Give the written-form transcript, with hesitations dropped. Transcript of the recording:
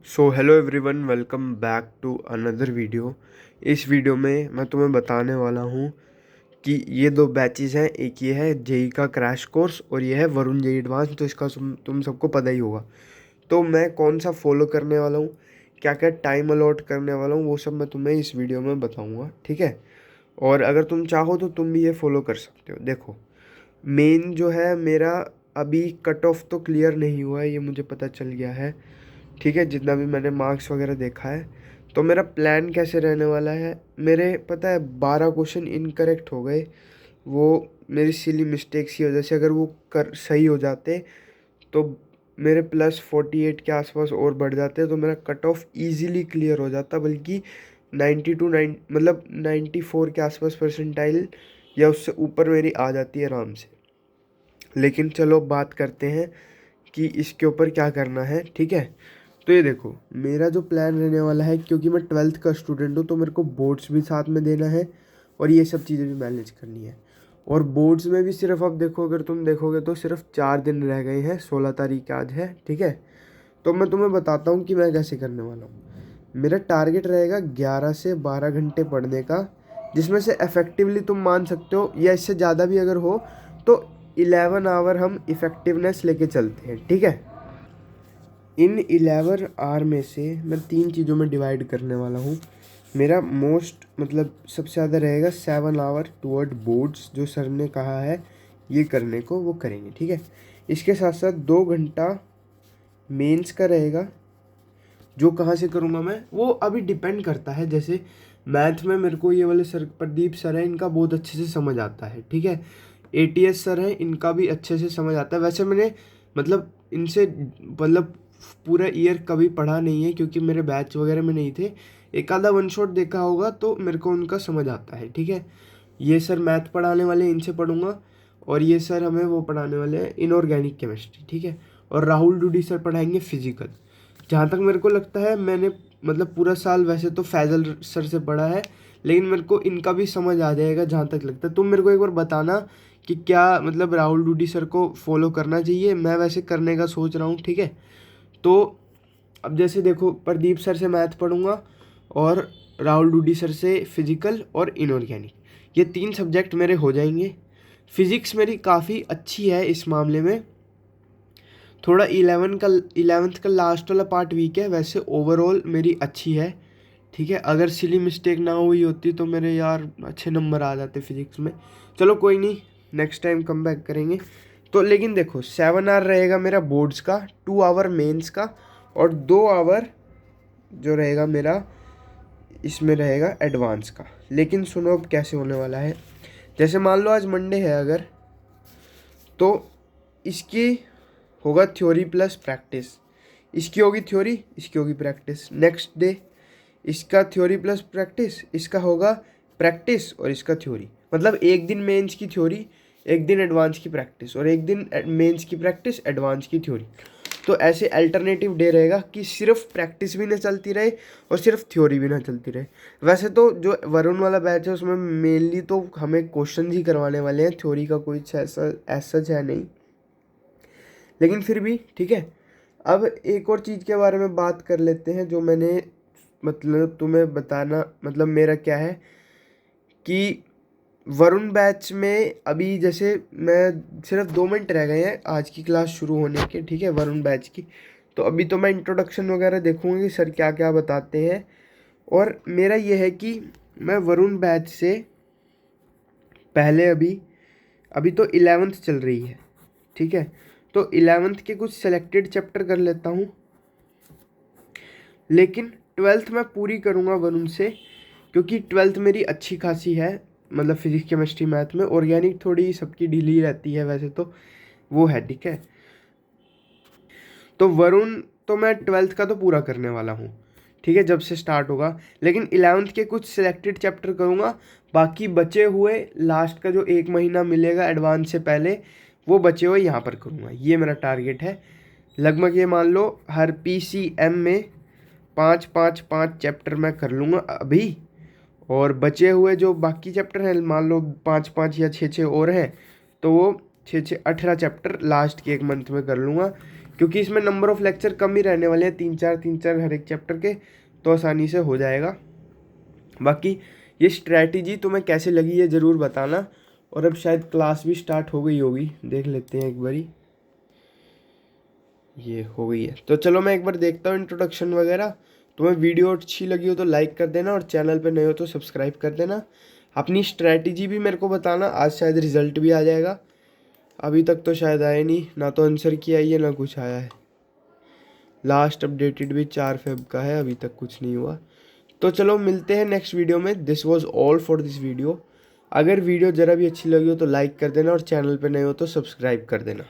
So hello everyone, welcome back to another video. इस video में मैं तुम्हें बताने वाला हूँ कि ये दो बैचेस हैं। एक ये है जेई का क्रैश कोर्स और ये है वरुण जेई एडवांस। तो इसका तुम सबको पता ही होगा। तो मैं कौन सा फॉलो करने वाला हूँ, क्या क्या टाइम अलॉट करने वाला हूँ, वो सब मैं तुम्हें इस वीडियो में बताऊँगा, ठीक है। और अगर तुम चाहो तो तुम भी ये फॉलो कर सकते हो। देखो, मेन जो है मेरा, अभी कट ऑफ तो क्लियर नहीं हुआ है, ये मुझे पता चल गया है, ठीक है। जितना भी मैंने मार्क्स वगैरह देखा है, तो मेरा प्लान कैसे रहने वाला है, मेरे पता है 12 क्वेश्चन इनकरेक्ट हो गए। वो मेरी सिली मिस्टेक्स की वजह से, अगर वो कर सही हो जाते तो मेरे +48 के आसपास और बढ़ जाते, तो मेरा कट ऑफ ईजिली क्लियर हो जाता। बल्कि 90 टू 9 मतलब 94 के आसपास परसेंटाइल या उससे ऊपर मेरी आ जाती है आराम से। लेकिन चलो बात करते हैं कि इसके ऊपर क्या करना है, ठीक है। तो ये देखो, मेरा जो प्लान रहने वाला है, क्योंकि मैं 12th का स्टूडेंट हूँ तो मेरे को बोर्ड्स भी साथ में देना है और ये सब चीज़ें भी मैनेज करनी है। और बोर्ड्स में भी सिर्फ, अब देखो, अगर तुम देखोगे तो सिर्फ 4 दिन रह गए हैं। 16 तारीख आज है, ठीक है। तो मैं तुम्हें बताता हूँ कि मैं कैसे करने वाला हूँ। मेरा टारगेट रहेगा 11 से 12 घंटे पढ़ने का, जिसमें से इफ़ेक्टिवली तुम मान सकते हो, या इससे ज़्यादा भी अगर हो तो 11 आवर हम इफ़ेक्टिवनेस लेके चलते हैं, ठीक है। इन 11 आवर में से मैं 3 चीज़ों में डिवाइड करने वाला हूँ। मेरा मोस्ट मतलब सबसे ज़्यादा रहेगा 7 आवर टुवर्ड बोर्ड्स, जो सर ने कहा है ये करने को वो करेंगे, ठीक है। इसके साथ साथ 2 घंटा मेंस का रहेगा, जो कहाँ से करूँगा मैं, वो अभी डिपेंड करता है। जैसे मैथ में मेरे को ये वाले सर, प्रदीप सर हैं, इनका बहुत अच्छे से समझ आता है, ठीक है। एटीएस सर हैं, इनका भी अच्छे से समझ आता है। वैसे मैंने मतलब इनसे मतलब पूरा ईयर कभी पढ़ा नहीं है, क्योंकि मेरे बैच वगैरह में नहीं थे। एक आधा वन शॉट देखा होगा, तो मेरे को उनका समझ आता है, ठीक है। ये सर मैथ पढ़ाने वाले हैं, इनसे पढ़ूंगा। और ये सर हमें वो पढ़ाने वाले हैं इनऑर्गेनिक केमिस्ट्री, ठीक है। और राहुल डूडी सर पढ़ाएंगे फिजिकल। जहाँ तक मेरे को लगता है, मैंने मतलब पूरा साल वैसे तो फैज़ल सर से पढ़ा है, लेकिन मेरे को इनका भी समझ आ जाएगा जहाँ तक लगता है। तुम मेरे को एक बार बताना कि क्या मतलब राहुल डूडी सर को फॉलो करना चाहिए। मैं वैसे करने का सोच रहा हूँ, ठीक है। तो अब जैसे देखो, प्रदीप सर से मैथ पढ़ूंगा और राहुल डूडी सर से फिजिकल और इनऑर्गेनिक, ये 3 सब्जेक्ट मेरे हो जाएंगे। फिज़िक्स मेरी काफ़ी अच्छी है इस मामले में। थोड़ा 11th का लास्ट वाला पार्ट वीक है, वैसे ओवरऑल मेरी अच्छी है, ठीक है। अगर सिली मिस्टेक ना हुई होती तो मेरे यार अच्छे नंबर आ जाते फिजिक्स में। चलो कोई नहीं, नेक्स्ट टाइम कम बैक करेंगे। तो लेकिन देखो, 7 आवर रहेगा मेरा बोर्ड्स का, 2 आवर मेंस का, और 2 आवर जो रहेगा मेरा इसमें रहेगा एडवांस का। लेकिन सुनो अब कैसे होने वाला है। जैसे मान लो आज मंडे है अगर, तो इसकी होगा थ्योरी प्लस प्रैक्टिस। इसकी होगी थ्योरी, इसकी होगी प्रैक्टिस। नेक्स्ट डे इसका थ्योरी प्लस प्रैक्टिस, इसका होगा प्रैक्टिस और इसका थ्योरी। मतलब एक दिन मेंस की थ्योरी, एक दिन एडवांस की प्रैक्टिस, और एक दिन मेंस की प्रैक्टिस, एडवांस की थ्योरी। तो ऐसे अल्टरनेटिव डे रहेगा कि सिर्फ प्रैक्टिस भी ना चलती रहे और सिर्फ थ्योरी भी ना चलती रहे। वैसे तो जो वरुण वाला बैच है उसमें मेनली तो हमें क्वेश्चन ही करवाने वाले हैं, थ्योरी का कोई ऐसा सच है नहीं, लेकिन फिर भी ठीक है। अब एक और चीज़ के बारे में बात कर लेते हैं, जो मैंने मतलब तुम्हें बताना, मतलब मेरा क्या है कि वरुण बैच में अभी जैसे मैं सिर्फ 2 मिनट रह गए हैं आज की क्लास शुरू होने के, ठीक है, वरुण बैच की। तो अभी तो मैं इंट्रोडक्शन वगैरह देखूंगी सर क्या क्या बताते हैं। और मेरा ये है कि मैं वरुण बैच से पहले अभी अभी तो 11th चल रही है, ठीक है। तो 11th के कुछ सेलेक्टेड चैप्टर कर लेता हूँ, लेकिन 12th मैं पूरी करूँगा वरुण से, क्योंकि 12th मेरी अच्छी खासी है। मतलब फिजिक्स केमिस्ट्री मैथ में, ऑर्गेनिक थोड़ी सबकी ढीली रहती है वैसे तो, वो है, ठीक है। तो वरुण तो मैं 12th का तो पूरा करने वाला हूँ, ठीक है, जब से स्टार्ट होगा। लेकिन 11th के कुछ सिलेक्टेड चैप्टर करूँगा। बाकी बचे हुए लास्ट का जो 1 महीना मिलेगा एडवांस से पहले, वो बचे हुए यहाँ पर करूँगा। ये मेरा टारगेट है। लगभग ये मान लो हर PCM में 5 5 5 चैप्टर मैं कर लूँगा अभी। और बचे हुए जो बाकी चैप्टर हैं, मान लो 5 5 या 6 6 और हैं, तो वो 6 6 18 चैप्टर लास्ट के 1 मंथ में कर लूँगा। क्योंकि इसमें नंबर ऑफ लेक्चर कम ही रहने वाले हैं, 3-4 हर एक चैप्टर के, तो आसानी से हो जाएगा। बाकी ये स्ट्रैटेजी तुम्हें कैसे लगी ये ज़रूर बताना। और अब शायद क्लास भी स्टार्ट हो गई होगी, देख लेते हैं एक बारी। ये हो गई है, तो चलो मैं एक बार देखता हूँ इंट्रोडक्शन वगैरह। तुम्हें वीडियो अच्छी लगी हो तो लाइक कर देना, और चैनल पे नए हो तो सब्सक्राइब कर देना। अपनी स्ट्रैटेजी भी मेरे को बताना, आज शायद रिजल्ट भी आ जाएगा। अभी तक तो शायद आया नहीं, ना तो आंसर की आई है ना कुछ आया है। लास्ट अपडेटेड भी 4 फेब का है, अभी तक कुछ नहीं हुआ। तो चलो मिलते हैं नेक्स्ट वीडियो में। This was all for this video. अगर वीडियो ज़रा भी अच्छी लगी हो तो लाइक कर देना, और चैनल पे नए हो तो सब्सक्राइब कर देना।